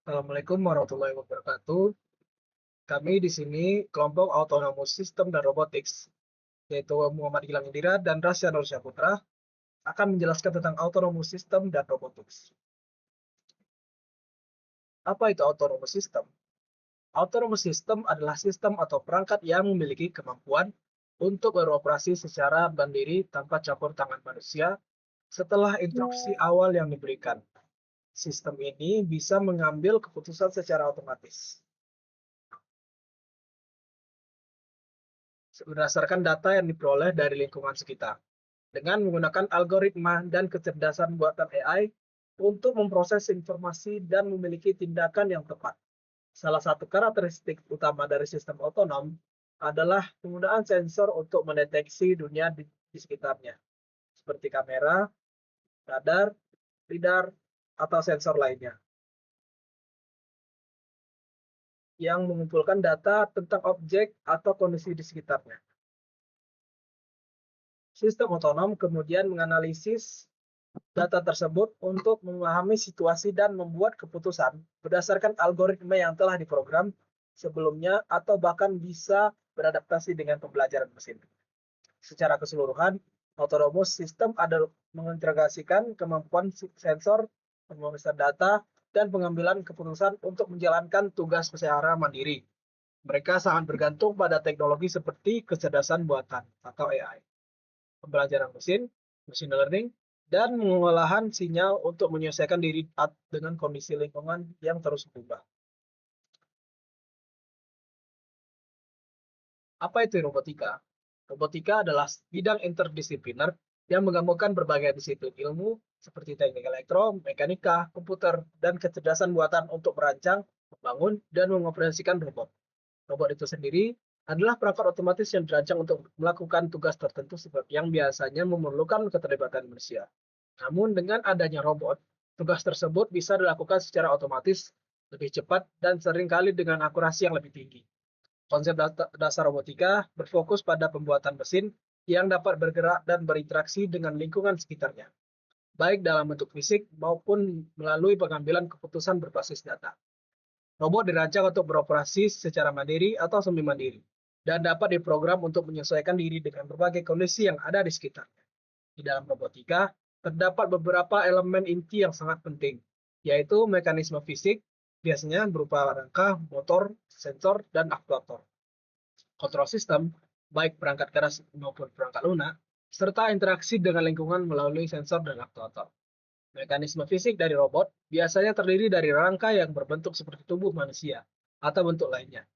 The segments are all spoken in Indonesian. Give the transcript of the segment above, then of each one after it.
Assalamualaikum warahmatullahi wabarakatuh. Kami di sini kelompok Autonomous System dan Robotics, yaitu Muhammad Gilang Indira dan Rasya Nur Syahputra, akan menjelaskan tentang Autonomous System dan Robotics. Apa itu Autonomous System? Autonomous System adalah sistem atau perangkat yang memiliki kemampuan untuk beroperasi secara mandiri tanpa campur tangan manusia setelah instruksi awal yang diberikan. Sistem ini bisa mengambil keputusan secara otomatis berdasarkan data yang diperoleh dari lingkungan sekitar, dengan menggunakan algoritma dan kecerdasan buatan AI untuk memproses informasi dan memiliki tindakan yang tepat. Salah satu karakteristik utama dari sistem otonom adalah penggunaan sensor untuk mendeteksi dunia di sekitarnya, seperti kamera, radar, lidar, atau sensor lainnya, yang mengumpulkan data tentang objek atau kondisi di sekitarnya. Sistem otonom kemudian menganalisis data tersebut untuk memahami situasi dan membuat keputusan berdasarkan algoritma yang telah diprogram sebelumnya atau bahkan bisa beradaptasi dengan pembelajaran mesin. Secara keseluruhan, autonomous system adalah mengintegrasikan kemampuan sensor, pemrosesan data, dan pengambilan keputusan untuk menjalankan tugas secara mandiri. Mereka sangat bergantung pada teknologi seperti kecerdasan buatan atau AI, pembelajaran mesin, machine learning, dan pengolahan sinyal untuk menyesuaikan diri dengan kondisi lingkungan yang terus berubah. Apa itu robotika? Robotika adalah bidang interdisipliner yang menggabungkan berbagai disiplin ilmu seperti teknik elektro, mekanika, komputer, dan kecerdasan buatan untuk merancang, membangun, dan mengoperasikan robot. Robot itu sendiri adalah perangkat otomatis yang dirancang untuk melakukan tugas tertentu yang biasanya memerlukan keterlibatan manusia. Namun dengan adanya robot, tugas tersebut bisa dilakukan secara otomatis, lebih cepat, dan seringkali dengan akurasi yang lebih tinggi. Konsep dasar robotika berfokus pada pembuatan mesin yang dapat bergerak dan berinteraksi dengan lingkungan sekitarnya, baik dalam bentuk fisik maupun melalui pengambilan keputusan berbasis data. Robot dirancang untuk beroperasi secara mandiri atau semi-mandiri, dan dapat diprogram untuk menyesuaikan diri dengan berbagai kondisi yang ada di sekitarnya. Di dalam robotika, terdapat beberapa elemen inti yang sangat penting, yaitu mekanisme fisik, biasanya berupa rangka, motor, sensor, dan aktuator. Kontrol sistem, baik perangkat keras maupun perangkat lunak, serta interaksi dengan lingkungan melalui sensor dan aktuator. Mekanisme fisik dari robot biasanya terdiri dari rangka yang berbentuk seperti tubuh manusia atau bentuk lainnya.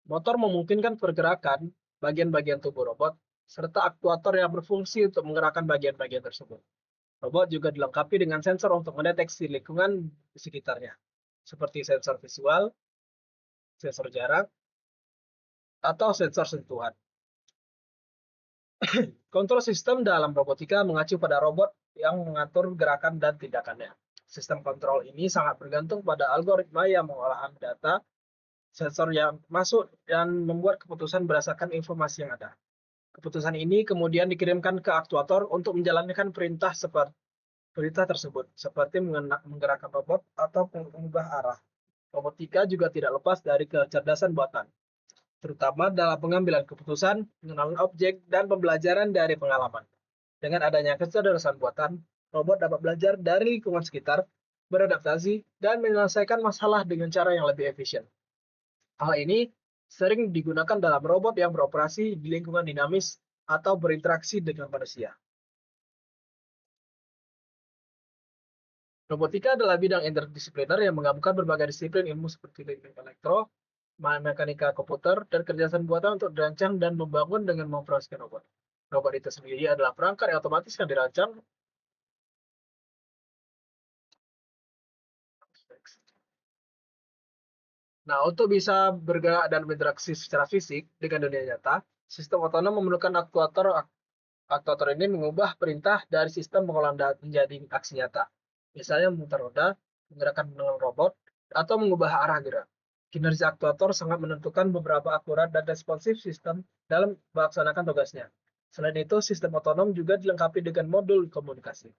Motor memungkinkan pergerakan bagian-bagian tubuh robot, serta aktuator yang berfungsi untuk menggerakkan bagian-bagian tersebut. Robot juga dilengkapi dengan sensor untuk mendeteksi lingkungan di sekitarnya, seperti sensor visual, sensor jarak, atau sensor sentuhan. Kontrol sistem dalam robotika mengacu pada robot yang mengatur gerakan dan tindakannya. Sistem kontrol ini sangat bergantung pada algoritma yang mengolah data, sensor yang masuk, dan membuat keputusan berdasarkan informasi yang ada. Keputusan ini kemudian dikirimkan ke aktuator untuk menjalankan perintah tersebut, seperti menggerakkan robot atau mengubah arah. Robotika juga tidak lepas dari kecerdasan buatan, terutama dalam pengambilan keputusan, pengenalan objek, dan pembelajaran dari pengalaman. Dengan adanya kecerdasan buatan, robot dapat belajar dari lingkungan sekitar, beradaptasi, dan menyelesaikan masalah dengan cara yang lebih efisien. Hal ini sering digunakan dalam robot yang beroperasi di lingkungan dinamis atau berinteraksi dengan manusia. Robotika adalah bidang interdisipliner yang menggabungkan berbagai disiplin ilmu seperti teknik elektro, mekanika komputer, dan kerjasama buatan untuk dirancang dan membangun dengan mengoperasikan robot. Robot itu sendiri adalah perangkat yang otomatis yang dirancang Nah, untuk bisa bergerak dan berinteraksi secara fisik dengan dunia nyata, sistem otonom memerlukan aktuator. Aktuator ini mengubah perintah dari sistem pengolahan data menjadi aksi nyata. Misalnya memutar roda, menggerakkan dengan robot, atau mengubah arah gerak. Kinerja aktuator sangat menentukan beberapa akurat dan responsif sistem dalam melaksanakan tugasnya. Selain itu, sistem otonom juga dilengkapi dengan modul komunikasi.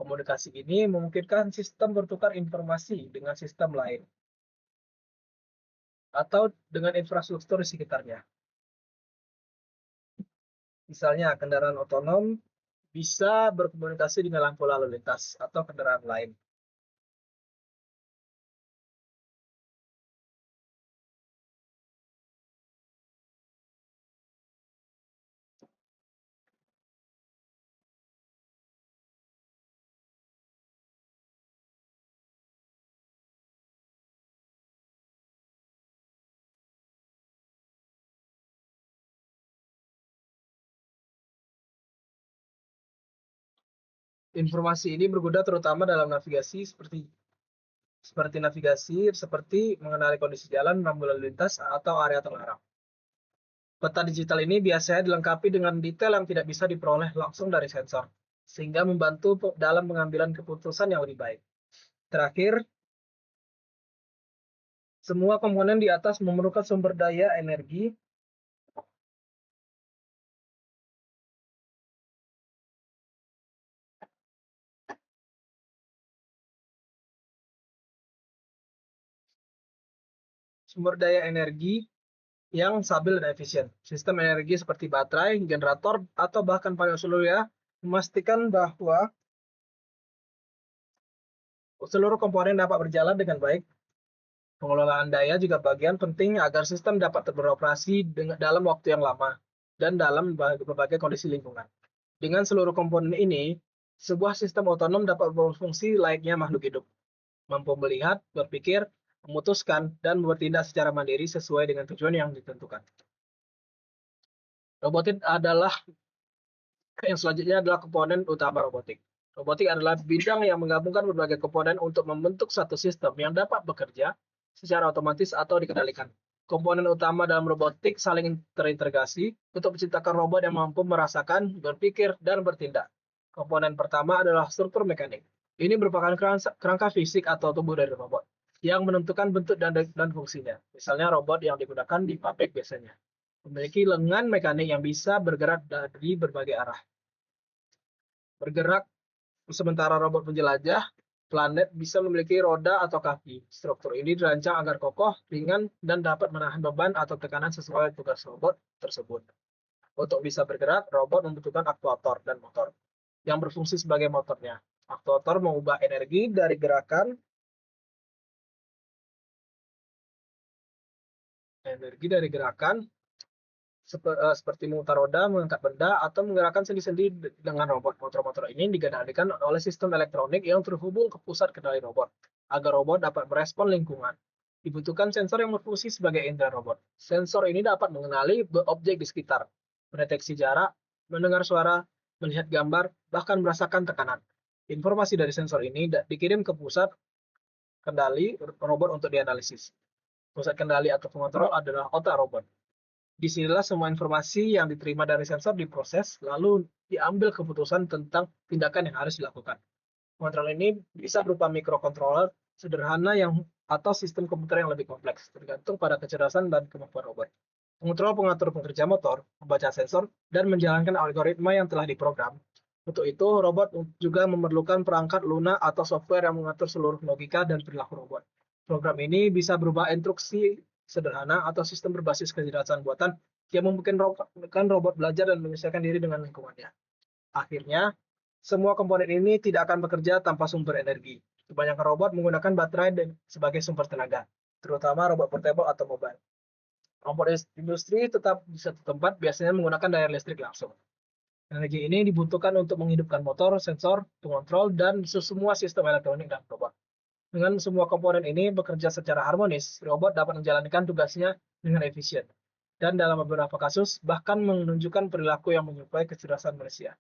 Komunikasi ini memungkinkan sistem bertukar informasi dengan sistem lain, atau dengan infrastruktur di sekitarnya. Misalnya, kendaraan otonom bisa berkomunikasi dengan lampu lalu lintas atau kendaraan lain. Informasi ini berguna terutama dalam navigasi seperti navigasi seperti mengenali kondisi jalan, rambu lalu lintas, atau area terlarang. Peta digital ini biasanya dilengkapi dengan detail yang tidak bisa diperoleh langsung dari sensor, sehingga membantu dalam pengambilan keputusan yang lebih baik. Terakhir, semua komponen di atas memerlukan sumber daya energi yang stabil dan efisien. Sistem energi seperti baterai, generator, atau bahkan panel surya memastikan bahwa seluruh komponen dapat berjalan dengan baik. Pengelolaan daya juga bagian penting agar sistem dapat beroperasi dalam waktu yang lama dan dalam berbagai kondisi lingkungan. Dengan seluruh komponen ini, sebuah sistem otonom dapat berfungsi layaknya makhluk hidup, mampu melihat, berpikir, memutuskan, dan bertindak secara mandiri sesuai dengan tujuan yang ditentukan. Robotik adalah Yang selanjutnya adalah komponen utama robotik. Robotik adalah bidang yang menggabungkan berbagai komponen untuk membentuk satu sistem yang dapat bekerja secara otomatis atau dikendalikan. Komponen utama dalam robotik saling terintegrasi untuk menciptakan robot yang mampu merasakan, berpikir, dan bertindak. Komponen pertama adalah struktur mekanik. Ini merupakan kerangka fisik atau tubuh dari robot yang menentukan bentuk dan fungsinya. Misalnya robot yang digunakan di pabrik biasanya memiliki lengan mekanik yang bisa bergerak dari berbagai arah. Bergerak sementara robot penjelajah planet bisa memiliki roda atau kaki. Struktur ini dirancang agar kokoh, ringan, dan dapat menahan beban atau tekanan sesuai tugas robot tersebut. Untuk bisa bergerak, robot membutuhkan aktuator dan motor yang berfungsi sebagai motornya. Aktuator mengubah energi dari gerakan seperti memutar roda, mengangkat benda, atau menggerakkan sendi-sendi dengan robot. Motor-motor ini dikendalikan oleh sistem elektronik yang terhubung ke pusat kendali robot, agar robot dapat merespon lingkungan. Dibutuhkan sensor yang berfungsi sebagai indera robot. Sensor ini dapat mengenali objek di sekitar, mendeteksi jarak, mendengar suara, melihat gambar, bahkan merasakan tekanan. Informasi dari sensor ini dikirim ke pusat kendali robot untuk dianalisis. Pusat kendali atau pengontrol adalah otak robot. Disinilah semua informasi yang diterima dari sensor diproses, lalu diambil keputusan tentang tindakan yang harus dilakukan. Kontrol ini bisa berupa microcontroller sederhana atau sistem komputer yang lebih kompleks, tergantung pada kecerdasan dan kemampuan robot. Pengontrol pengatur pekerja motor, membaca sensor, dan menjalankan algoritma yang telah diprogram. Untuk itu, robot juga memerlukan perangkat lunak atau software yang mengatur seluruh logika dan perilaku robot. Program ini bisa berupa instruksi sederhana atau sistem berbasis kecerdasan buatan yang memungkinkan robot belajar dan menyesuaikan diri dengan lingkungannya. Akhirnya, semua komponen ini tidak akan bekerja tanpa sumber energi. Kebanyakan robot menggunakan baterai sebagai sumber tenaga, terutama robot portable atau mobile. Robot industri tetap di satu tempat biasanya menggunakan daya listrik langsung. Energi ini dibutuhkan untuk menghidupkan motor, sensor, pengontrol, dan semua sistem elektronik dan robot. Dengan semua komponen ini bekerja secara harmonis, robot dapat menjalankan tugasnya dengan efisien. Dan dalam beberapa kasus, bahkan menunjukkan perilaku yang menyerupai kecerdasan manusia.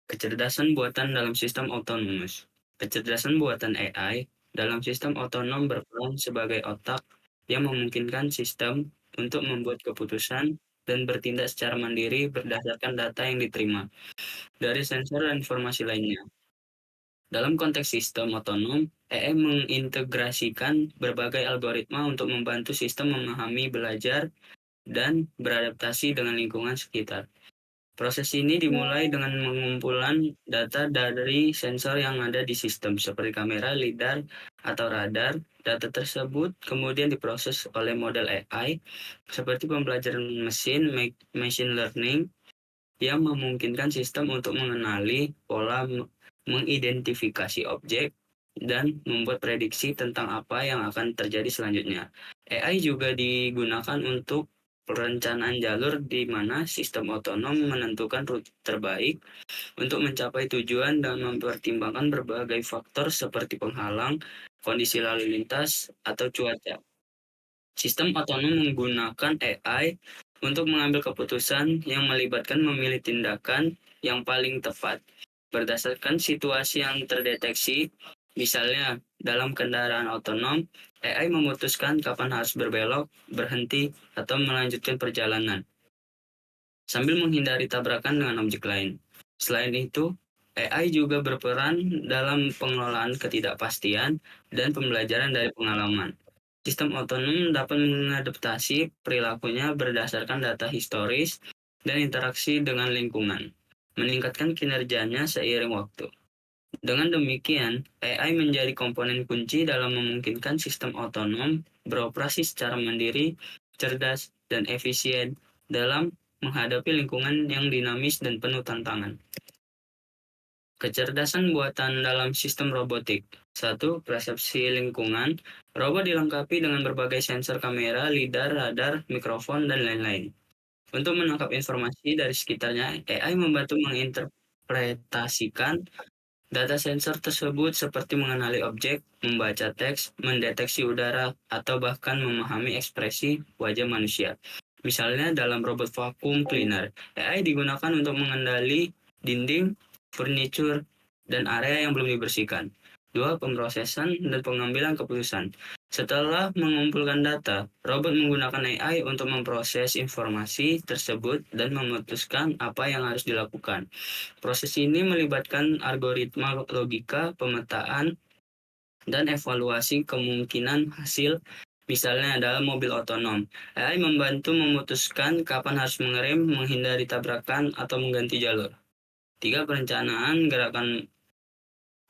Kecerdasan buatan dalam sistem otonomus. Kecerdasan buatan AI dalam sistem otonom berperan sebagai otak yang memungkinkan sistem untuk membuat keputusan dan bertindak secara mandiri berdasarkan data yang diterima dari sensor dan informasi lainnya. Dalam konteks sistem otonom, AI mengintegrasikan berbagai algoritma untuk membantu sistem memahami, belajar, dan beradaptasi dengan lingkungan sekitar. Proses ini dimulai dengan pengumpulan data dari sensor yang ada di sistem, seperti kamera, lidar, atau radar. Data tersebut kemudian diproses oleh model AI, seperti pembelajaran mesin, machine learning, yang memungkinkan sistem untuk mengenali pola, mengidentifikasi objek, dan membuat prediksi tentang apa yang akan terjadi selanjutnya. AI juga digunakan untuk perencanaan jalur di mana sistem otonom menentukan rute terbaik untuk mencapai tujuan dan mempertimbangkan berbagai faktor seperti penghalang, kondisi lalu lintas, atau cuaca. Sistem otonom menggunakan AI untuk mengambil keputusan yang melibatkan memilih tindakan yang paling tepat berdasarkan situasi yang terdeteksi. Misalnya, dalam kendaraan otonom, AI memutuskan kapan harus berbelok, berhenti, atau melanjutkan perjalanan, sambil menghindari tabrakan dengan objek lain. Selain itu, AI juga berperan dalam pengelolaan ketidakpastian dan pembelajaran dari pengalaman. Sistem otonom dapat mengadaptasi perilakunya berdasarkan data historis dan interaksi dengan lingkungan, meningkatkan kinerjanya seiring waktu. Dengan demikian, AI menjadi komponen kunci dalam memungkinkan sistem otonom beroperasi secara mandiri, cerdas, dan efisien dalam menghadapi lingkungan yang dinamis dan penuh tantangan. Kecerdasan buatan dalam sistem robotik. 1. Persepsi lingkungan. Robot dilengkapi dengan berbagai sensor kamera, lidar, radar, mikrofon, dan lain-lain. Untuk menangkap informasi dari sekitarnya, AI membantu menginterpretasikan data sensor tersebut seperti mengenali objek, membaca teks, mendeteksi udara, atau bahkan memahami ekspresi wajah manusia. Misalnya dalam robot vacuum cleaner, AI digunakan untuk mengendali dinding, furniture, dan area yang belum dibersihkan. 2. Pemrosesan dan pengambilan keputusan. Setelah mengumpulkan data, robot menggunakan AI untuk memproses informasi tersebut dan memutuskan apa yang harus dilakukan. Proses ini melibatkan algoritma logika, pemetaan, dan evaluasi kemungkinan hasil. Misalnya dalam mobil otonom, AI membantu memutuskan kapan harus mengerem, menghindari tabrakan, atau mengganti jalur. 3. Perencanaan gerakan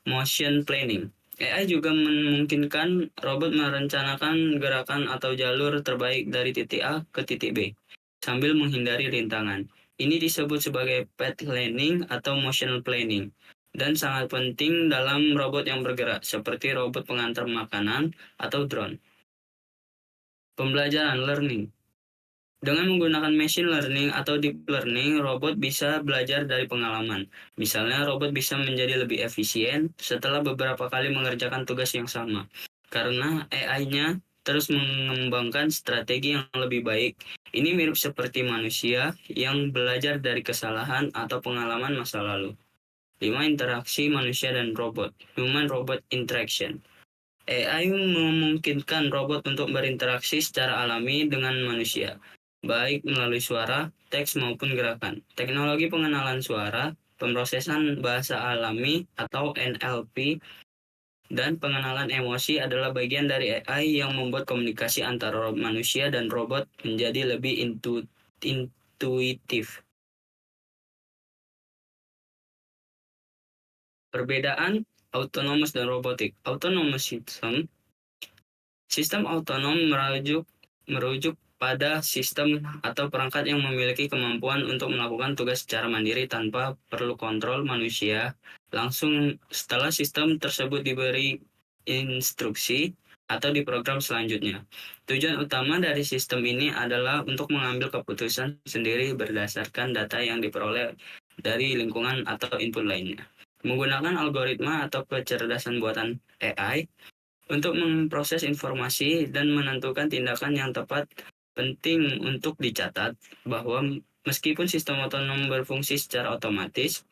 motion planning. AI juga memungkinkan robot merencanakan gerakan atau jalur terbaik dari titik A ke titik B, sambil menghindari rintangan. Ini disebut sebagai path planning atau motion planning, dan sangat penting dalam robot yang bergerak, seperti robot pengantar makanan atau drone. Pembelajaran learning. Dengan menggunakan machine learning atau deep learning, robot bisa belajar dari pengalaman. Misalnya, robot bisa menjadi lebih efisien setelah beberapa kali mengerjakan tugas yang sama, karena AI-nya terus mengembangkan strategi yang lebih baik. Ini mirip seperti manusia yang belajar dari kesalahan atau pengalaman masa lalu. 5. Interaksi manusia dan robot, human-robot interaction. AI memungkinkan robot untuk berinteraksi secara alami dengan manusia, baik melalui suara, teks, maupun gerakan. Teknologi pengenalan suara, pemrosesan bahasa alami atau NLP, dan pengenalan emosi adalah bagian dari AI yang membuat komunikasi antara manusia dan robot menjadi lebih intuitif. Perbedaan autonomous dan robotik. Autonomous sistem otonom merujuk pada sistem atau perangkat yang memiliki kemampuan untuk melakukan tugas secara mandiri tanpa perlu kontrol manusia langsung setelah sistem tersebut diberi instruksi atau diprogram selanjutnya. Tujuan utama dari sistem ini adalah untuk mengambil keputusan sendiri berdasarkan data yang diperoleh dari lingkungan atau input lainnya. Menggunakan algoritma atau kecerdasan buatan AI untuk memproses informasi dan menentukan tindakan yang tepat. Penting untuk dicatat bahwa meskipun sistem otonom berfungsi secara otomatis,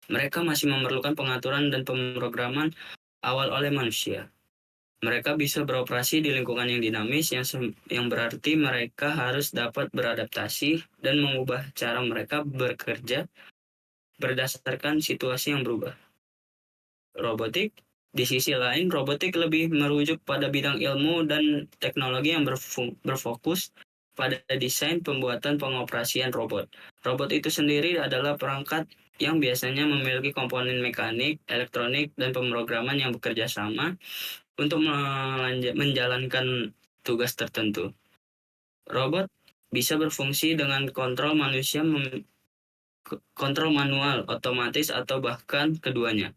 mereka masih memerlukan pengaturan dan pemrograman awal oleh manusia. Mereka bisa beroperasi di lingkungan yang dinamis, yang berarti mereka harus dapat beradaptasi dan mengubah cara mereka bekerja berdasarkan situasi yang berubah. Robotik. Di sisi lain, robotik lebih merujuk pada bidang ilmu dan teknologi yang berfokus pada desain, pembuatan, pengoperasian robot. Robot itu sendiri adalah perangkat yang biasanya memiliki komponen mekanik, elektronik, dan pemrograman yang bekerja sama untuk menjalankan tugas tertentu. Robot bisa berfungsi dengan kontrol kontrol manual, otomatis, atau bahkan keduanya.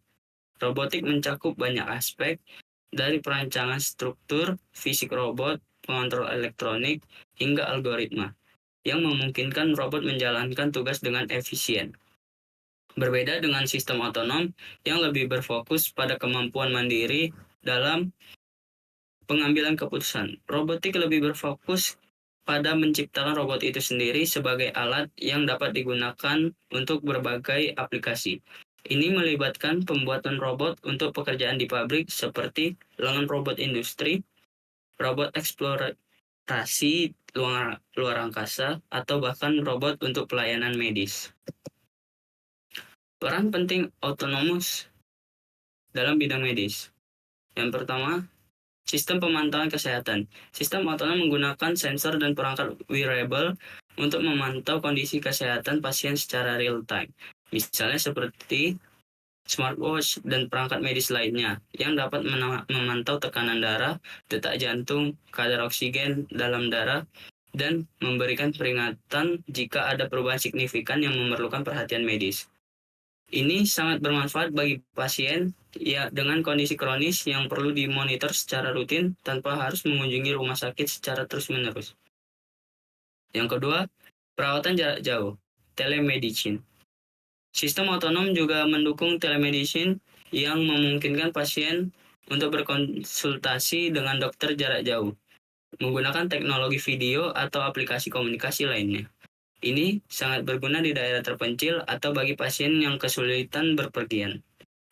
Robotik mencakup banyak aspek, dari perancangan struktur, fisik robot, pengontrol elektronik, hingga algoritma, yang memungkinkan robot menjalankan tugas dengan efisien. Berbeda dengan sistem otonom yang lebih berfokus pada kemampuan mandiri dalam pengambilan keputusan. Robotik lebih berfokus pada menciptakan robot itu sendiri sebagai alat yang dapat digunakan untuk berbagai aplikasi. Ini melibatkan pembuatan robot untuk pekerjaan di pabrik seperti lengan robot industri, robot eksplorasi luar angkasa, atau bahkan robot untuk pelayanan medis. Peran penting autonomous dalam bidang medis. Yang pertama, sistem pemantauan kesehatan. Sistem otonom menggunakan sensor dan perangkat wearable untuk memantau kondisi kesehatan pasien secara real-time. Misalnya seperti smartwatch dan perangkat medis lainnya yang dapat memantau tekanan darah, detak jantung, kadar oksigen dalam darah, dan memberikan peringatan jika ada perubahan signifikan yang memerlukan perhatian medis. Ini sangat bermanfaat bagi pasien dengan kondisi kronis yang perlu dimonitor secara rutin tanpa harus mengunjungi rumah sakit secara terus-menerus. Yang kedua, perawatan jarak jauh, telemedicine. Sistem otonom juga mendukung telemedicine yang memungkinkan pasien untuk berkonsultasi dengan dokter jarak jauh, menggunakan teknologi video atau aplikasi komunikasi lainnya. Ini sangat berguna di daerah terpencil atau bagi pasien yang kesulitan berpergian.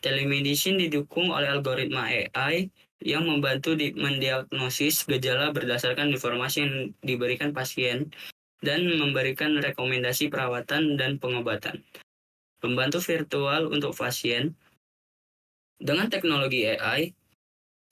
Telemedicine didukung oleh algoritma AI yang membantu mendiagnosis gejala berdasarkan informasi yang diberikan pasien dan memberikan rekomendasi perawatan dan pengobatan. Pembantu virtual untuk pasien. Dengan teknologi AI,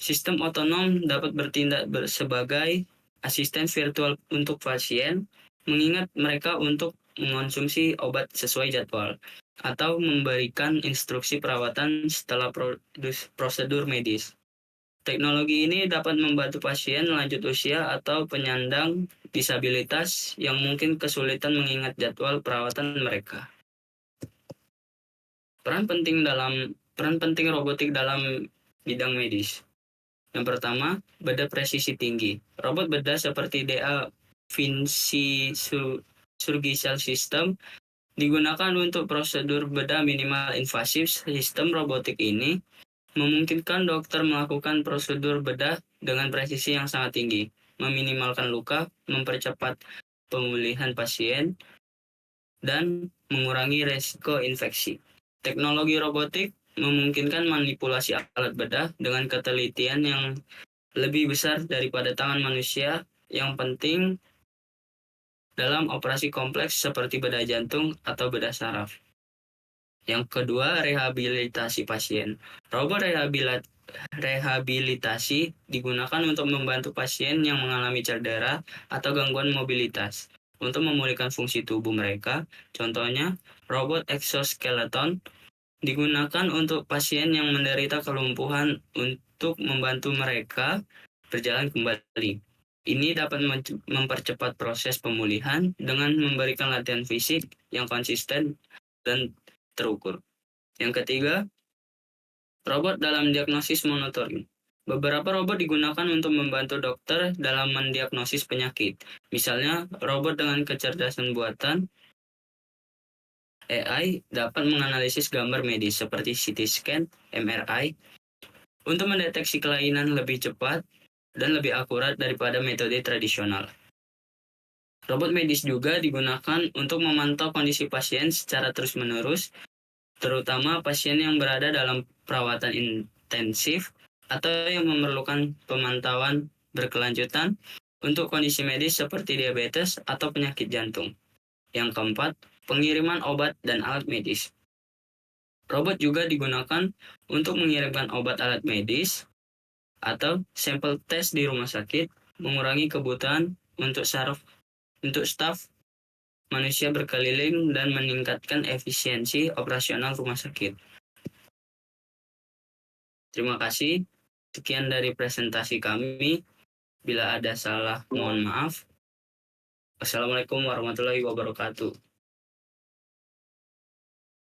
sistem otonom dapat bertindak sebagai asisten virtual untuk pasien, mengingat mereka untuk mengonsumsi obat sesuai jadwal, atau memberikan instruksi perawatan setelah prosedur medis. Teknologi ini dapat membantu pasien lanjut usia atau penyandang disabilitas yang mungkin kesulitan mengingat jadwal perawatan mereka. Peran penting robotik dalam bidang medis. Yang pertama, bedah presisi tinggi. Robot bedah seperti Da Vinci Surgical System digunakan untuk prosedur bedah minimal invasif. Sistem robotik ini memungkinkan dokter melakukan prosedur bedah dengan presisi yang sangat tinggi, meminimalkan luka, mempercepat pemulihan pasien, dan mengurangi resiko infeksi. Teknologi robotik memungkinkan manipulasi alat bedah dengan ketelitian yang lebih besar daripada tangan manusia, yang penting dalam operasi kompleks seperti bedah jantung atau bedah saraf. Yang kedua, rehabilitasi pasien. Robot rehabilitasi digunakan untuk membantu pasien yang mengalami cedera atau gangguan mobilitas untuk memulihkan fungsi tubuh mereka. Contohnya, robot exoskeleton digunakan untuk pasien yang menderita kelumpuhan untuk membantu mereka berjalan kembali. Ini dapat mempercepat proses pemulihan dengan memberikan latihan fisik yang konsisten dan terukur. Yang ketiga, robot dalam diagnosis monitoring. Beberapa robot digunakan untuk membantu dokter dalam mendiagnosis penyakit. Misalnya, robot dengan kecerdasan buatan AI dapat menganalisis gambar medis seperti CT scan, MRI, untuk mendeteksi kelainan lebih cepat dan lebih akurat daripada metode tradisional. Robot medis juga digunakan untuk memantau kondisi pasien secara terus-menerus, terutama pasien yang berada dalam perawatan intensif atau yang memerlukan pemantauan berkelanjutan untuk kondisi medis seperti diabetes atau penyakit jantung. Yang keempat, pengiriman obat dan alat medis. Robot juga digunakan untuk mengirimkan obat alat medis atau sampel tes di rumah sakit, mengurangi kebutuhan untuk saraf Untuk staf, manusia berkeliling dan meningkatkan efisiensi operasional rumah sakit. Terima kasih. Sekian dari presentasi kami. Bila ada salah, mohon maaf. Wassalamualaikum warahmatullahi wabarakatuh.